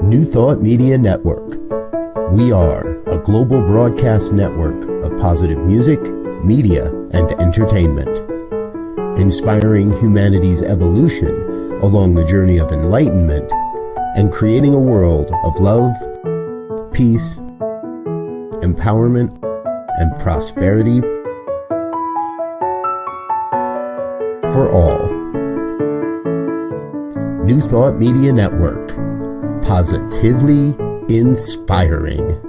New Thought Media Network. We are a global broadcast network of positive music, media, and entertainment, inspiring humanity's evolution along the journey of enlightenment and creating a world of love, peace, empowerment, and prosperity for all. New Thought Media Network. Positively inspiring.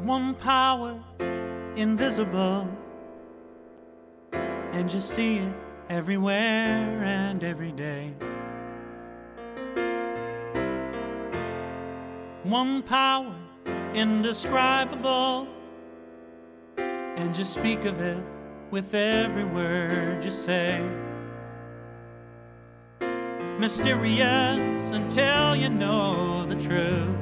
One power, invisible, and you see it everywhere and every day. One power, indescribable, and you speak of it with every word you say. Mysterious until you know the truth.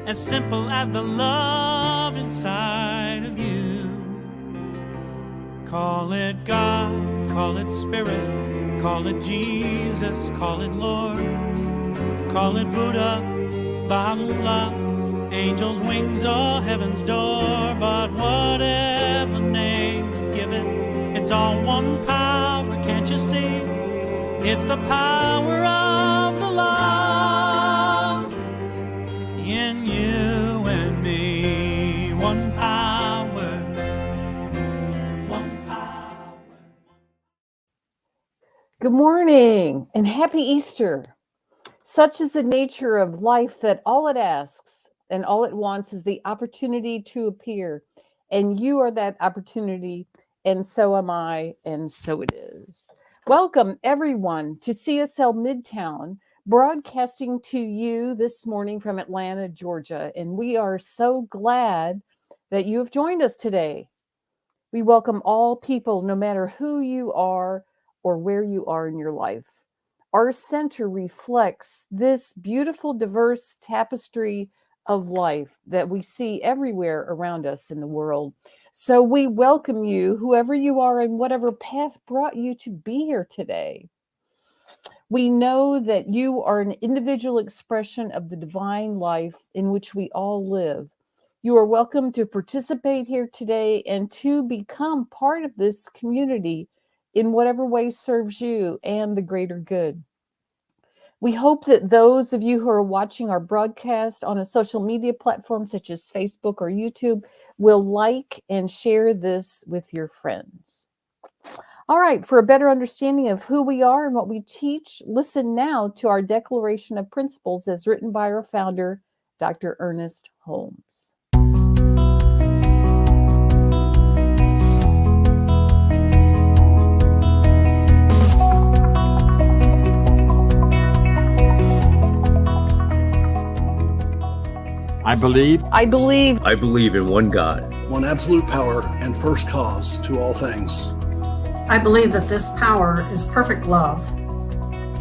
As simple as the love inside of you. Call it God, call it Spirit, call it Jesus, call it Lord, call it Buddha, Baha'u'llah, angels' wings or heaven's door. But whatever name you give it, it's all one power, can't you see? It's the power of the love in you and me. One power, one power. Good morning and happy Easter. Such is the nature of life that all it asks and all it wants is the opportunity to appear. And you are that opportunity, and so am I, and so it is. Welcome everyone to CSL Midtown, broadcasting to you this morning from Atlanta, Georgia, and we are so glad that you have joined us today. We welcome all people, no matter who you are or where you are in your life. Our center reflects this beautiful, diverse tapestry of life that we see everywhere around us in the world. So we welcome you, whoever you are and whatever path brought you to be here today. We know that you are an individual expression of the divine life in which we all live. You are welcome to participate here today and to become part of this community in whatever way serves you and the greater good. We hope that those of you who are watching our broadcast on a social media platform such as Facebook or YouTube will like and share this with your friends. All right, for a better understanding of who we are and what we teach, listen now to our Declaration of Principles as written by our founder, Dr. Ernest Holmes. I believe in one God, one absolute power and first cause to all things. I believe that this power is perfect love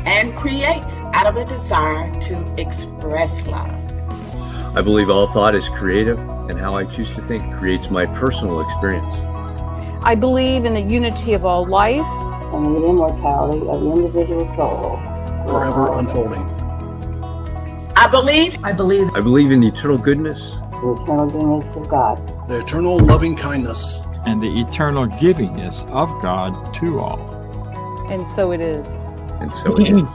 and creates out of a desire to express love. I believe all thought is creative, and how I choose to think creates my personal experience. I believe in the unity of all life and the immortality of the individual soul, forever unfolding. I believe in the eternal goodness, the eternal goodness of God, the eternal loving kindness, and the eternal givingness of God to all. And so it is. And so it is.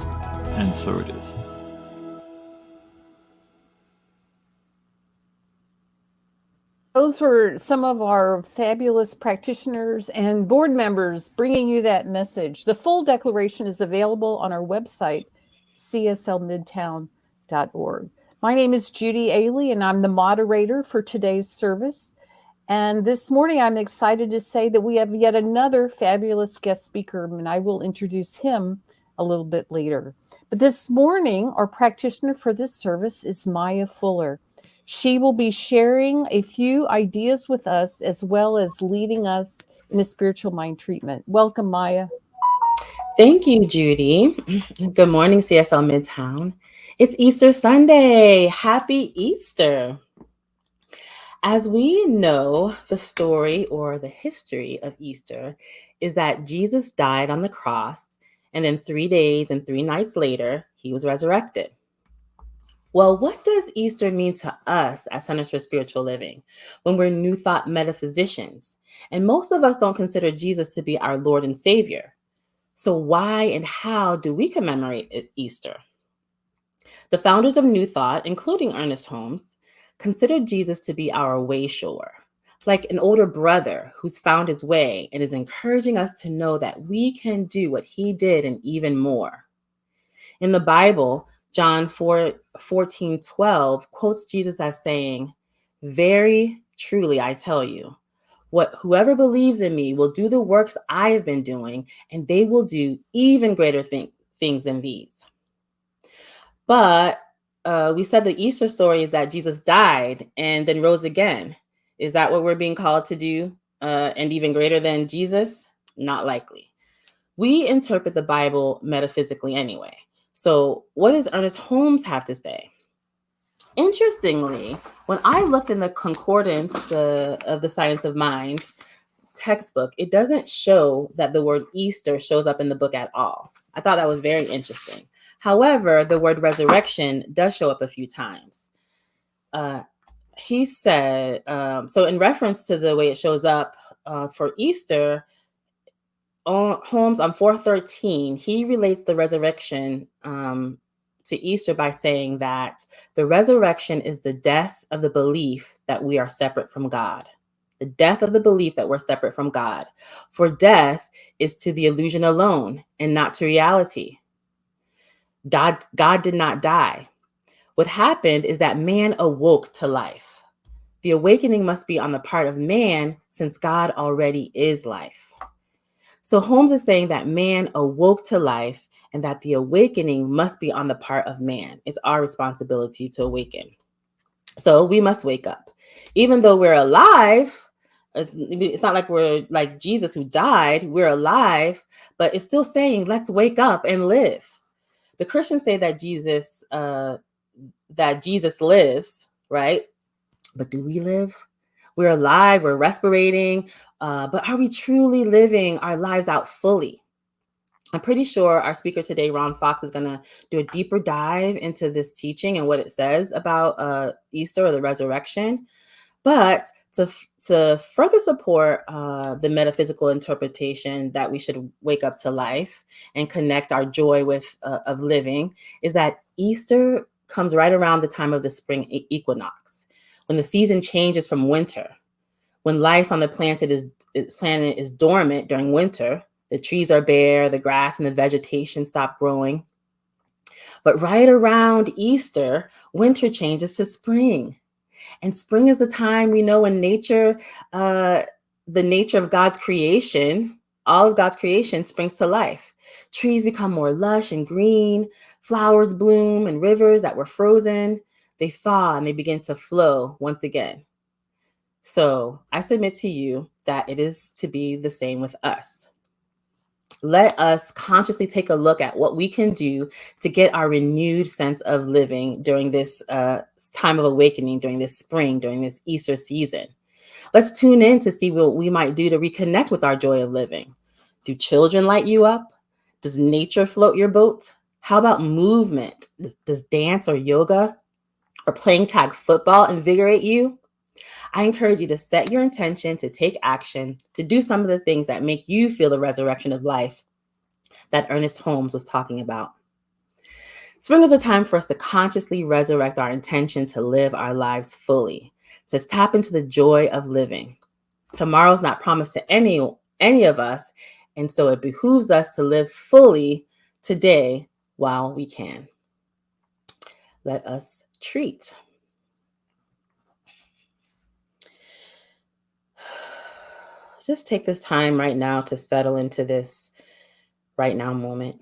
And so it is. Those were some of our fabulous practitioners and board members bringing you that message. The full declaration is available on our website, cslmidtown.org. My name is Judy Aehle, and I'm the moderator for today's service. And this morning, I'm excited to say that we have yet another fabulous guest speaker, and I will introduce him a little bit later. But this morning, our practitioner for this service is Maya Fuller. She will be sharing a few ideas with us as well as leading us in a spiritual mind treatment. Welcome, Maya. Thank you, Judy. Good morning, CSL Midtown. It's Easter Sunday. Happy Easter. As we know, the story or the history of Easter is that Jesus died on the cross, and then 3 days and 3 nights later, he was resurrected. Well, what does Easter mean to us as Centers for Spiritual Living when we're New Thought metaphysicians? And most of us don't consider Jesus to be our Lord and Savior. So why and how do we commemorate Easter? The founders of New Thought, including Ernest Holmes, considered Jesus to be our way shower, like an older brother who's found his way and is encouraging us to know that we can do what he did and even more. In the Bible, John 14:12 quotes Jesus as saying, "Very truly, I tell you, whoever believes in me will do the works I have been doing, and they will do even greater things than these." But we said the Easter story is that Jesus died and then rose again. Is that what we're being called to do? And even greater than Jesus? Not likely. We interpret the Bible metaphysically anyway. So what does Ernest Holmes have to say? Interestingly, when I looked in the concordance of the Science of Mind textbook, it doesn't show that the word Easter shows up in the book at all. I thought that was very interesting. However, the word resurrection does show up a few times. He said, so in reference to the way it shows up for Easter, Holmes on 413, he relates the resurrection to Easter by saying that the resurrection is the death of the belief that we are separate from God. The death of the belief that we're separate from God. For death is to the illusion alone and not to reality. God did not die. What happened is that man awoke to life. The awakening must be on the part of man since God already is life. So Holmes is saying that man awoke to life and that the awakening must be on the part of man. It's our responsibility to awaken. So we must wake up. Even though we're alive, it's not like we're like Jesus who died, we're alive, but it's still saying, let's wake up and live. The Christians say that Jesus lives, right? But do we live? We're alive, we're respirating, but are we truly living our lives out fully? I'm pretty sure our speaker today, Ron Fox, is going to do a deeper dive into this teaching and what it says about Easter or the resurrection. But to further support the metaphysical interpretation that we should wake up to life and connect our joy with of living is that Easter comes right around the time of the spring equinox, when the season changes from winter, when life on the planet is dormant during winter. The trees are bare, the grass and the vegetation stop growing. But right around Easter, winter changes to spring. And spring is the time we know in nature, the nature of God's creation, all of God's creation springs to life. Trees become more lush and green, flowers bloom, and rivers that were frozen, they thaw and they begin to flow once again. So I submit to you that it is to be the same with us. Let us consciously take a look at what we can do to get our renewed sense of living during this time of awakening, during this spring, during this Easter season. Let's tune in to see what we might do to reconnect with our joy of living. Do children light you up? Does nature float your boat? How about movement? Does dance or yoga or playing tag football invigorate you? I encourage you to set your intention to take action, to do some of the things that make you feel the resurrection of life that Ernest Holmes was talking about. Spring is a time for us to consciously resurrect our intention to live our lives fully, to tap into the joy of living. Tomorrow's not promised to any of us, and so it behooves us to live fully today while we can. Let us treat. just take this time right now to settle into this right now moment.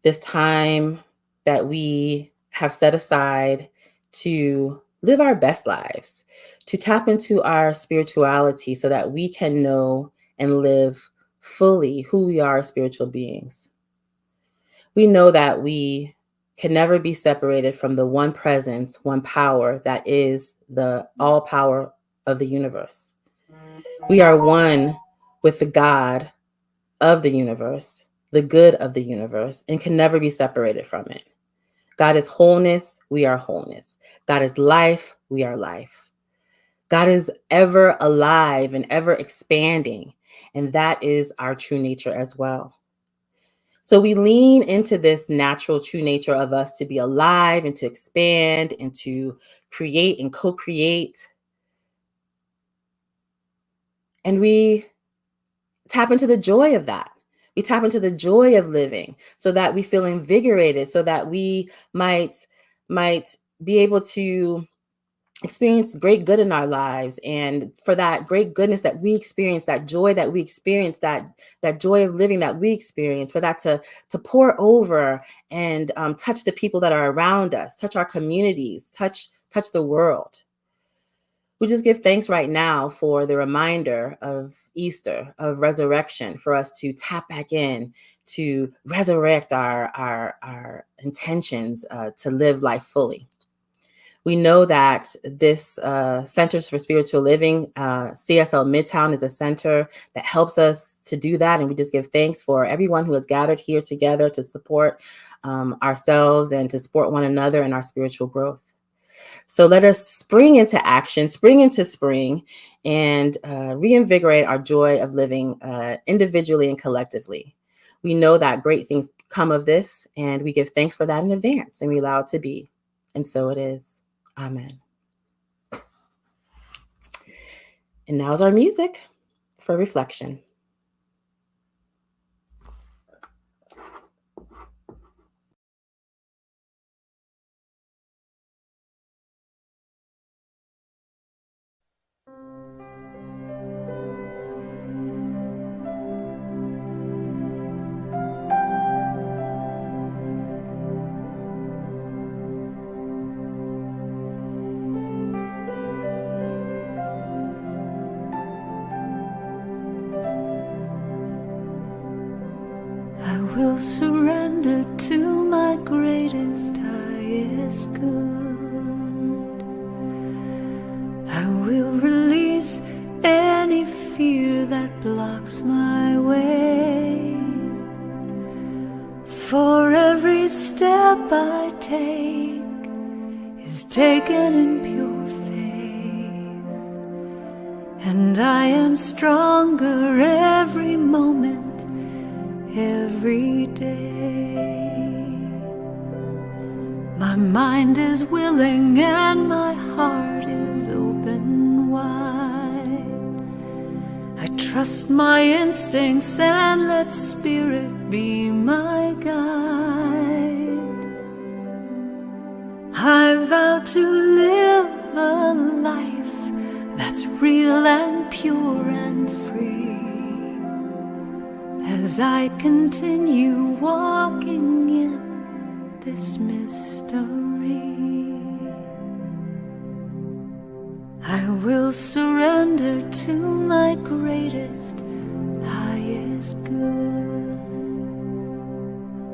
This time that we have set aside to live our best lives, to tap into our spirituality so that we can know and live fully who we are as spiritual beings. We know that we can never be separated from the one presence, one power that is the all power of the universe. We are one with the God of the universe, the good of the universe, and can never be separated from it. God is wholeness, we are wholeness. God is life, we are life. God is ever alive and ever expanding, and that is our true nature as well. So we lean into this natural true nature of us to be alive and to expand and to create and co-create. And we tap into the joy of that. We tap into the joy of living so that we feel invigorated, so that we might be able to experience great good in our lives. And for that great goodness that we experience, that joy that we experience, that joy of living that we experience, for that to pour over and touch the people that are around us, touch our communities, touch the world. We just give thanks right now for the reminder of Easter, of resurrection, for us to tap back in, to resurrect our intentions to live life fully. We know that this Centers for Spiritual Living, CSL Midtown, is a center that helps us to do that. And we just give thanks for everyone who has gathered here together to support ourselves and to support one another in our spiritual growth. So let us spring into action, spring into spring, and reinvigorate our joy of living individually and collectively. We know that great things come of this, and we give thanks for that in advance, and we allow it to be. And so it is. Amen. And now's our music for reflection. Will surrender to my greatest, highest good. I will release any fear that blocks my way. For every step I take is taken in pure faith, and I am stronger every moment, every day. My mind is willing and my heart is open wide. I trust my instincts and let spirit be my guide. I vow to live a life that's real and pure and free, as I continue walking in this mystery. I will surrender to my greatest, highest good.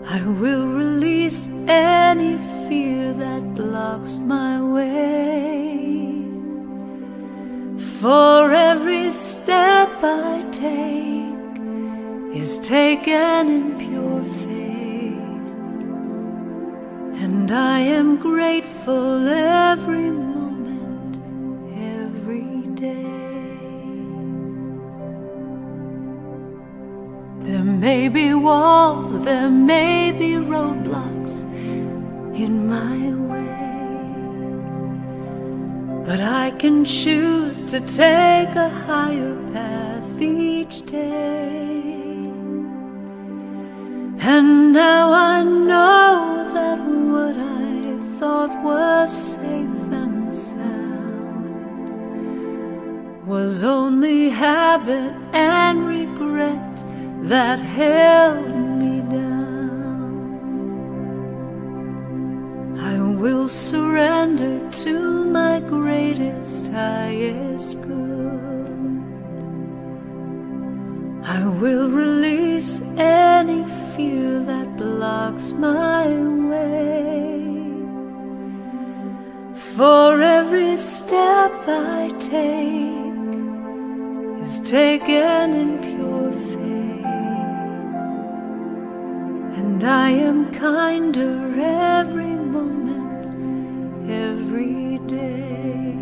I will release any fear that blocks my way. For every step I take is taken in pure faith, and I am grateful every moment, every day. There may be walls, there may be roadblocks in my way, but I can choose to take a higher path each day. And now I know that what I thought was safe and sound was only habit and regret that held me down. I will surrender to my greatest, highest good. I will release any fear that blocks my way. For every step I take is taken in pure faith, and I am kinder every moment, every day,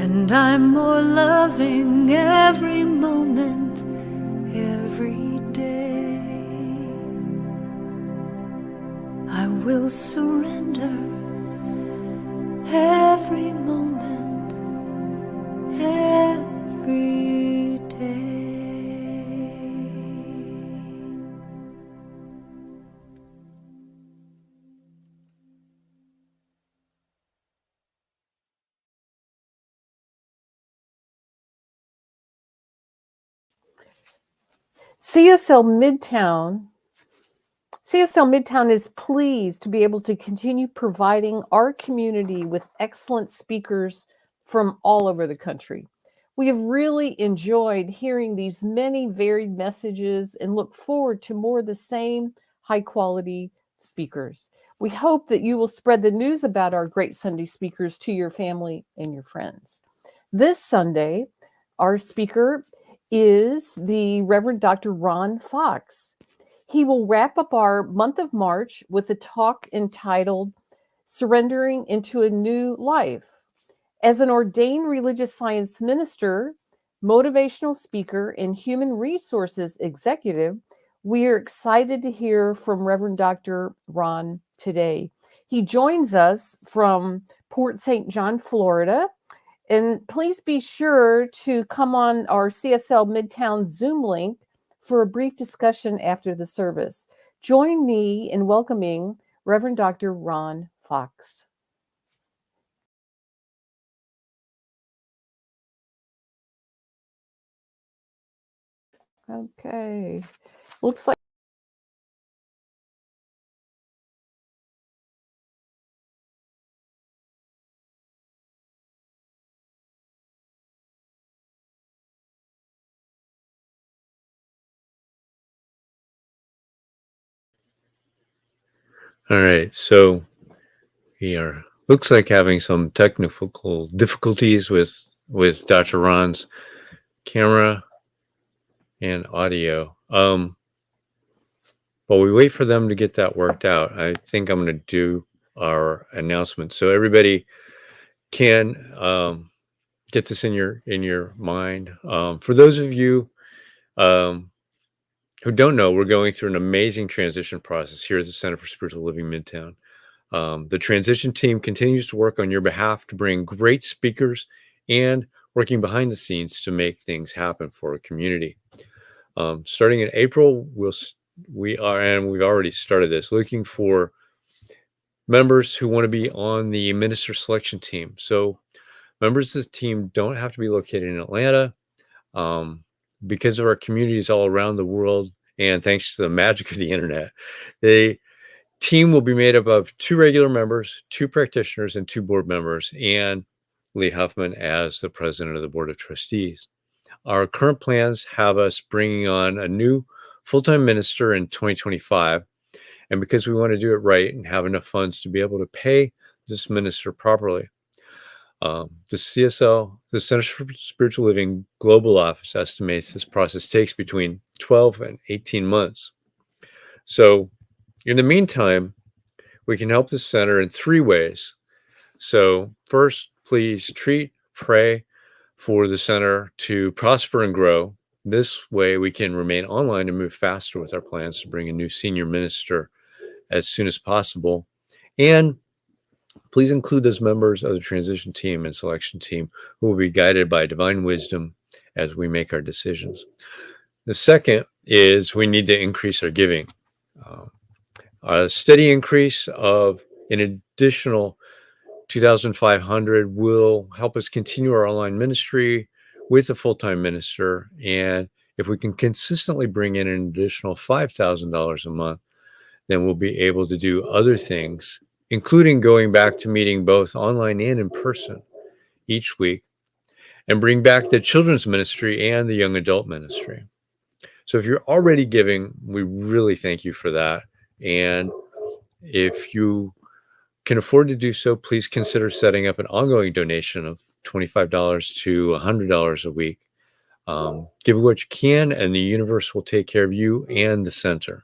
and I'm more loving every moment, every day. I will surrender every moment, every day. CSL Midtown is pleased to be able to continue providing our community with excellent speakers from all over the country. We have really enjoyed hearing these many varied messages and look forward to more of the same high quality speakers. We hope that you will spread the news about our great Sunday speakers to your family and your friends. This Sunday, our speaker is the Reverend Dr. Ron Fox. He will wrap up our month of March with a talk entitled Surrendering into a New Life. As an ordained religious science minister, motivational speaker, and human resources executive, we are excited to hear from Reverend Dr. Ron today. He joins us from Port St. John, Florida. And please be sure to come on our CSL Midtown Zoom link for a brief discussion after the service. Join me in welcoming Reverend Dr. Ron Fox. Okay, looks like All right, so we are looks like having some technical difficulties with Dr. Ron's camera and audio. While we wait for them to get that worked out, I think I'm going to do our announcement so everybody can get this in your mind. For those of you who don't know, we're going through an amazing transition process here at the Center for Spiritual Living Midtown. The transition team continues to work on your behalf to bring great speakers and working behind the scenes to make things happen for our community. Starting in April, we've already started this, looking for members who want to be on the minister selection team. So members of the team don't have to be located in Atlanta. Because of our communities all around the world, and thanks to the magic of the internet, the team will be made up of 2 regular members, 2 practitioners, and 2 board members, and Lee Huffman as the president of the board of trustees. Our current plans have us bringing on a new full-time minister in 2025, and because we want to do it right and have enough funds to be able to pay this minister properly, the CSL, the Center for Spiritual Living Global Office, estimates this process takes between 12 and 18 months. So in the meantime, we can help the center in 3 ways. So first, please pray for the center to prosper and grow. This way we can remain online and move faster with our plans to bring a new senior minister as soon as possible. And please include those members of the transition team and selection team who will be guided by divine wisdom as we make our decisions. The second is we need to increase our giving. A steady increase of an additional $2,500 will help us continue our online ministry with a full-time minister. And if we can consistently bring in an additional $5,000 a month, then we'll be able to do other things, including going back to meeting both online and in person each week, and bring back the children's ministry and the young adult ministry. So if you're already giving, we really thank you for that. And if you can afford to do so, please consider setting up an ongoing donation of $25 to $100 a week. Give what you can, and the universe will take care of you and the center.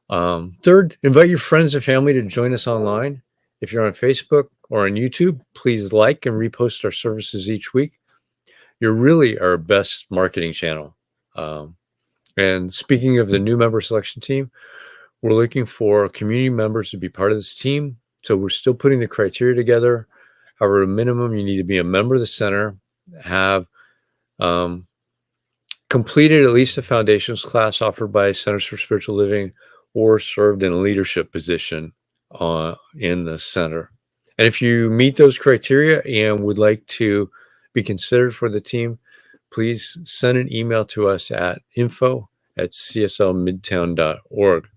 Third, invite your friends and family to join us online. If you're on Facebook or on YouTube, please like and repost our services each week. You're really our best marketing channel. And speaking of the new member selection team, we're looking for community members to be part of this team. So we're still putting the criteria together. However, at a minimum, you need to be a member of the center, have completed at least a foundations class offered by Centers for Spiritual Living, or served in a leadership position in the center. And if you meet those criteria and would like to be considered for the team, please send an email to us at info@cslmidtown.org.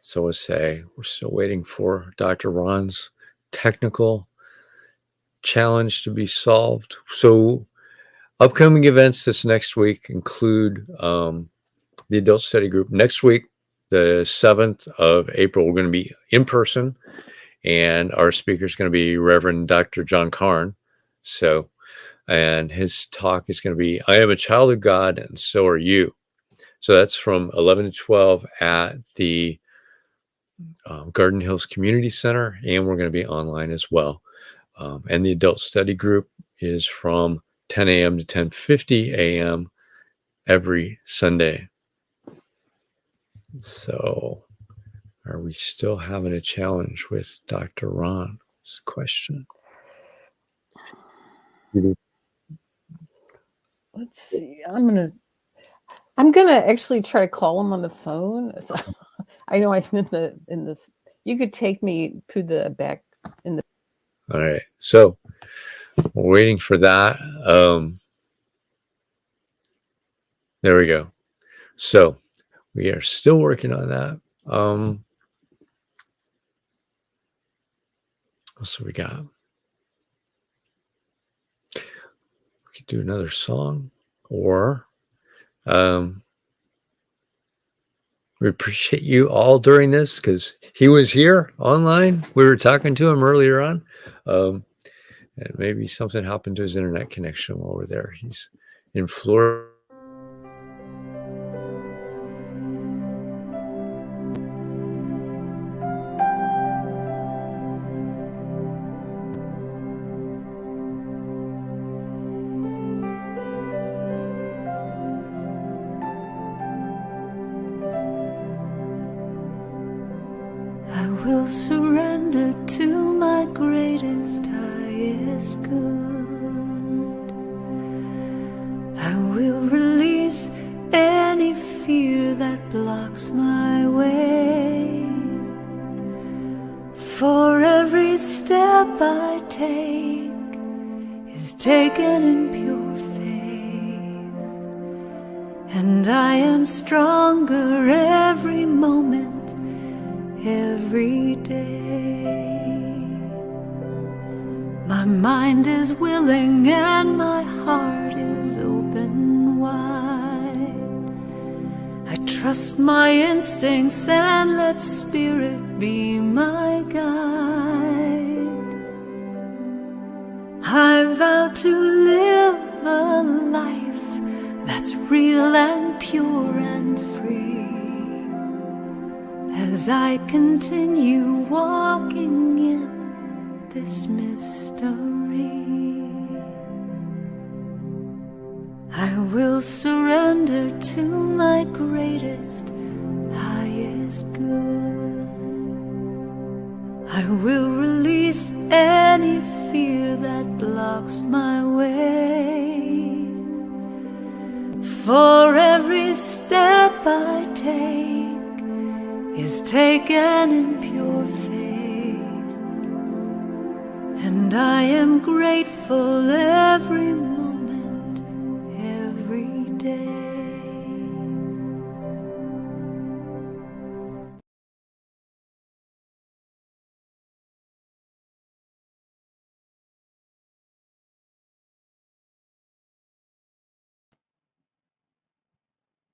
So I say, we're still waiting for Dr. Ron's technical challenge to be solved. So upcoming events this next week include the adult study group. Next week, the 7th of April, we're going to be in person, and our speaker is going to be Reverend Dr. John Karn. So, and his talk is going to be, I am a child of God, and so are you. So that's from 11 to 12 at the Garden Hills Community Center, and we're going to be online as well. And the adult study group is from 10 a.m. to 10:50 a.m. every Sunday. So are we still having a challenge with Dr. Ron's question? Let's see. I'm gonna actually try to call him on the phone. So, I know I'm in this. You could take me to the back in the. All right. So we're waiting for that. There we go. So we are still working on that. What else have we got? We could do another song, or we appreciate you all during this, because he was here online. We were talking to him earlier on. And maybe something happened to his internet connection while we're there. He's in Florida. Surrender to my greatest, highest good. I will release any fear that blocks my way. For every step I take is taken in pure faith, and I am stronger every moment, every day. My mind is willing and my heart is open wide. I trust my instincts and let Spirit be my guide. I vow to live a life that's real and pure and free, as I continue walking in this mystery. I will surrender to my greatest, highest good. I will release any fear that blocks my way. For every step I take is taken in pure faith, and I am grateful every moment, every day.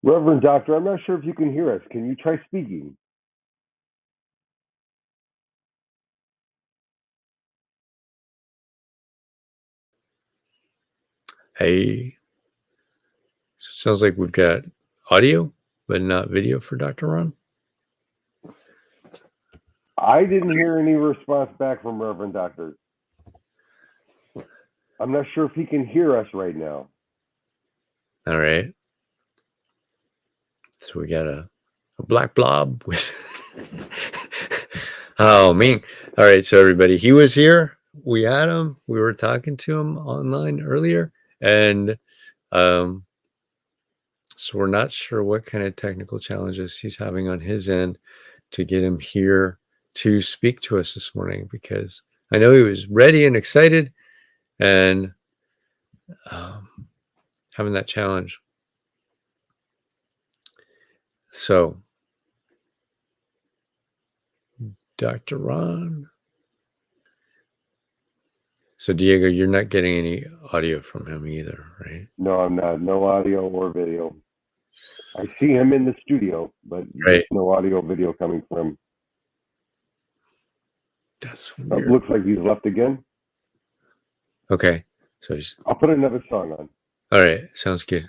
Reverend Doctor, I'm not sure if you can hear us. Can you try speaking? Hey, sounds like we've got audio, but not video for Dr. Ron. I didn't hear any response back from Reverend Doctor. I'm not sure if he can hear us right now. All right. So we got a black blob with oh man. All right, so everybody, he was here. We had him. We were talking to him online earlier, and so we're not sure what kind of technical challenges he's having on his end to get him here to speak to us this morning, because I know he was ready and excited and having that challenge. So, Dr. Ron. So, Diego, you're not getting any audio from him either, right? No, I'm not. No audio or video. I see him in the studio, but there's no audio video coming from him. That's weird. It looks like he's left again. Okay. So I'll put another song on. All right. Sounds good.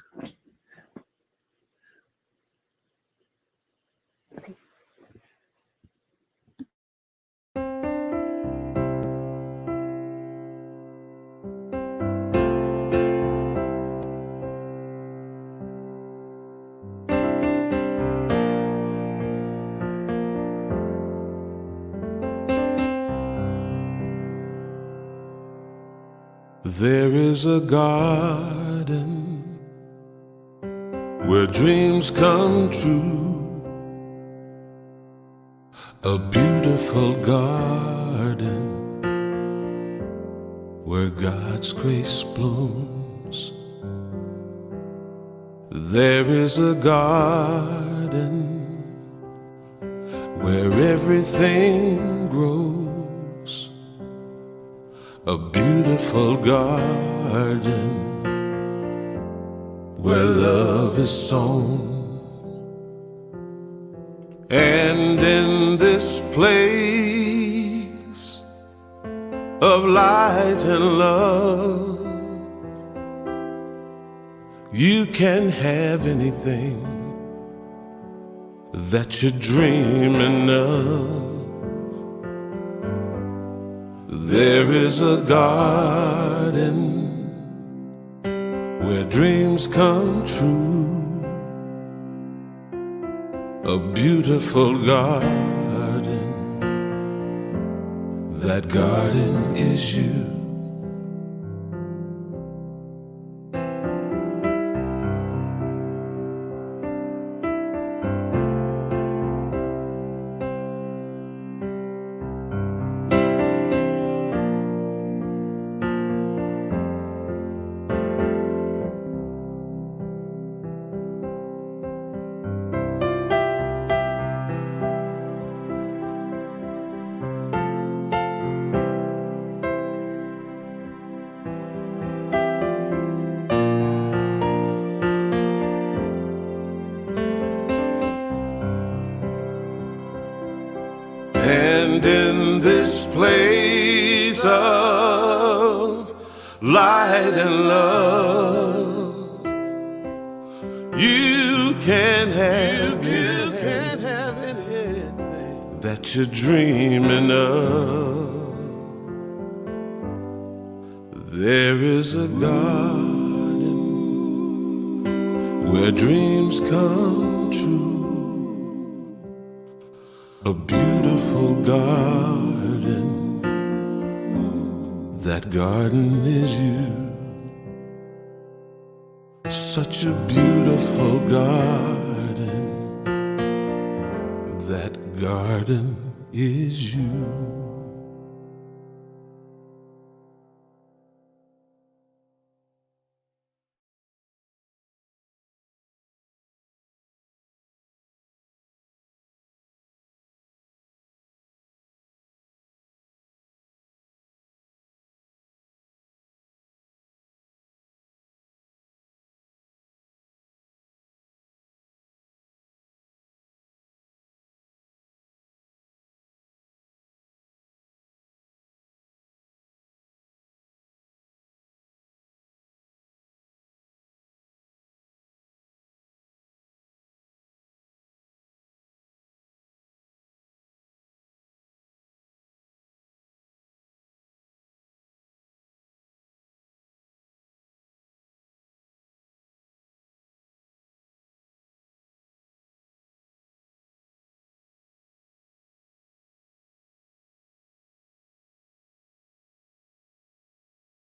There is a garden where dreams come true, a beautiful garden where God's grace blooms. There is a garden where everything grows, a beautiful garden where love is sown. And in this place of light and love, you can have anything that you're dreaming of. There is a garden where dreams come true, a beautiful garden. That garden is you. And in this place of light and love, you can have anything that you're dreaming of. There is a garden where dreams come true, a beautiful garden. That garden is you. Such a beautiful garden. That garden is you.